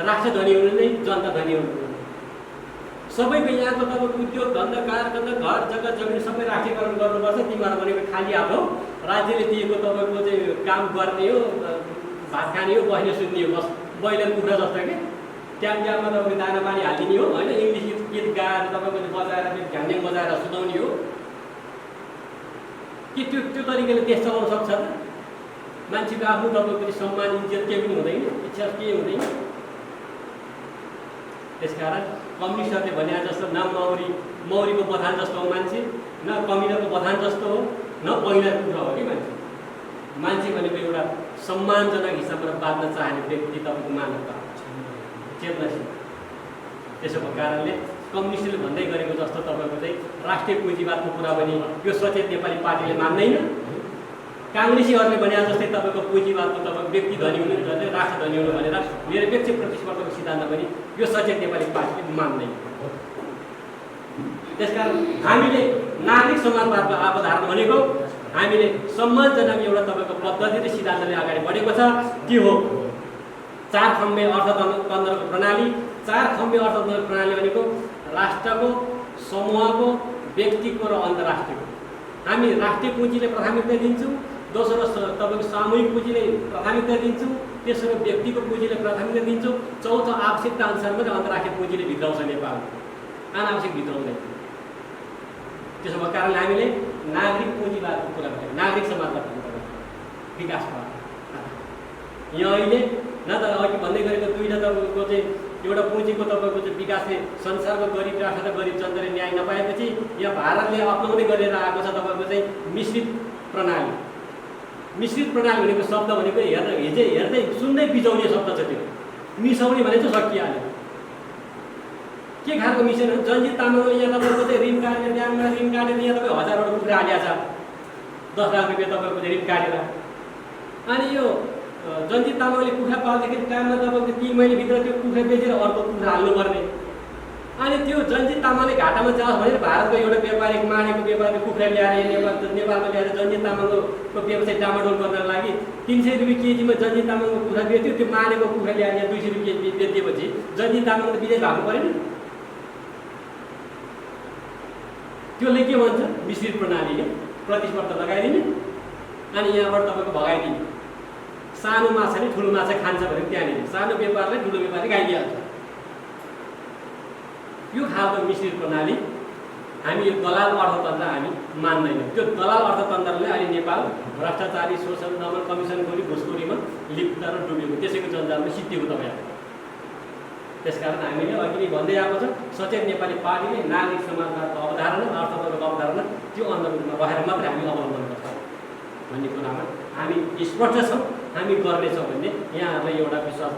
राष्ट्र धनी हुनु नै जनता धनी हुनु। सबैको यहाँको तपाईँको उद्योग धन्दा कारखाना घर जग्गा जमिन सबै राष्ट्रियकरण गर्नुपर्छ। तिमीहरू भनेको खाली हात हो, राज्यले दिएको तपाईँको चाहिँ काम गर्ने हो, भात खाने हो, बस्ने सुत्ने हो, बैलर कुखुरा जस्तो के ट्याङमा तपाईँको दाना पानी हालिदिने हो होइन, इङ्ग्लिस गीत गाएर तपाईँको बजाएर झ्याङझ्याङ बजाएर सुनाउने हो कि त्यो तरिकाले देश चलाउन सक्छ त? मान्छेको आफ्नो तपाईँको सम्मान इज्जत केही पनि हुँदैन, इच्छा केही हुँदैन। त्यसकारण कम्युनिस्टहरूले भने जस्तो न मौरीको बथान जस्तो हो मान्छे, न कमिलाको बथान जस्तो हो, न पहिलाको कुरा हो कि मान्छे भनेको एउटा सम्मानजनक हिसाबबाट बाँच्न चाहने व्यक्ति तपाईँको मानवता चेतनाशील। त्यसो भएको कारणले कम्युनिस्टले भन्दै गरेको जस्तो तपाईँको चाहिँ राष्ट्रिय पुँजीवादको कुरा पनि यो सचेत नेपाली पार्टीले मान्दैन। काङ्ग्रेसीहरूले भने जस्तै तपाईँको पुँजीवादको तपाईँको व्यक्ति धनी हुनु जस्तै राष्ट्र धनी हुनु भनेर निरपेक्ष प्रतिस्पर्धाको सिद्धान्त पनि यो सचेत नेपाली पार्टीले मान्दैन। त्यसकारण हामीले नागरिक समाजवादको अवधारणा भनेको हामीले सम्मानजनक एउटा तपाईँको पद्धति र सिद्धान्तले अगाडि बढेको छ। के हो? 4 खम्बे अर्थतन्त्रको प्रणाली। 4 खम्बे अर्थतन्त्र प्रणाली भनेको राष्ट्रको, समूहको, व्यक्तिको र अन्तर्राष्ट्रियको। हामी राष्ट्रिय पुँजीले प्राथमिकता दिन्छौँ, दोस्रो तपाईँको सामूहिक पुँजीले प्राथमिकता दिन्छौँ, तेस्रो व्यक्तिको पुँजीले प्राथमिकता दिन्छौँ, चौथो आवश्यकता अनुसार मात्रै अन्तर्राष्ट्रिय पुँजीले भित्राउँछ नेपाल, अनावश्यक भित्राउँदैन। त्यसो भएको कारणले हामीले नागरिक पुँजीवादको कुरा गरेँ, नागरिक समाजवादको कुरा गरेँ, विकासवाद। यहाँ अहिले न त अघि भन्दै गरेको दुईवटा तपाईँको चाहिँ एउटा पुँजीको तपाईँको चाहिँ विकासले संसारको गरिब राष्ट्र र गरिब जनताले न्याय नपाएपछि यहाँ भारतले अप्नाउँदै गरेर आएको छ तपाईँको चाहिँ मिश्रित प्रणाली। मिश्रित प्रणाली भनेको शब्द भनेको हेर्दै सुन्दै बिजाउने शब्द छ। त्यो मिसाउने भने चाहिँ सकिहाल्यो। के खालको मिसन हो? जन्जित तामाङले यहाँ तपाईँको चाहिँ ऋण काटेर ड्याममा ऋण काटेर यहाँ तपाईँ हजारवटा कुखुरा हालिया छ, 10 लाख रुपियाँ तपाईँको ऋण काटेर। अनि यो जन्जित तामाङले कुखुरा पाल्दाखेरि काममा तपाईँको 3 महिनाभित्र त्यो कुखुरा बेचेर अर्को कुखुरा हाल्नुपर्ने। अनि त्यो जन्जित तामाङले घाटामा जाओस् भनेर भारतको एउटा व्यापारिक मानेको व्यापारले कुखुरा ल्याएर नेपालमा ल्याएर जन्जित तामाङको व्यवसाय डामाडोल गर्नको लागि 300 रुपियाँ केजीमा जन्जित तामाङको कुखुरा बेच्थ्यो। त्यो मानेको कुखुरा ल्याएर 200 रुपियाँ बेचिदिएपछि जन्जित तामाङ त विदेश भएको परेन? त्यसले के भन्छ? मिश्रित प्रणालीले प्रतिस्पर्धा लगाइदिने अनि यहाँबाट तपाईँको भगाइदिने। सानो माछाले ठुलो माछा खान्छ भने त्यहाँनिर सानो व्यापारले ठुलो व्यापारी गाइदिइहाल्छ। यो खालको मिश्रित प्रणाली हामी यो दलाल अर्थतन्त्र हामी मान्दैनौँ। त्यो दलाल अर्थतन्त्रले अहिले नेपाल भ्रष्टाचारी शोषण दमन कमिसनखोरी घुसखोरीमा लिप्त र डुबेको त्यसैको जन्जालमा सिद्धिएको तपाईँहरू। त्यसकारण हामीले अघि नै भन्दै आएको छ सचेत नेपाली पार्टीले नागरिक समाजवादको अवधारणा अर्थतन्त्रको अवधारणा त्यो अन्तर्गतमा रहेर मात्रै हामी अवलम्बन गर्छौँ भन्ने कुरामा हामी स्पष्ट छौँ। हामी गर्नेछौँ भन्ने यहाँहरूलाई एउटा विश्वास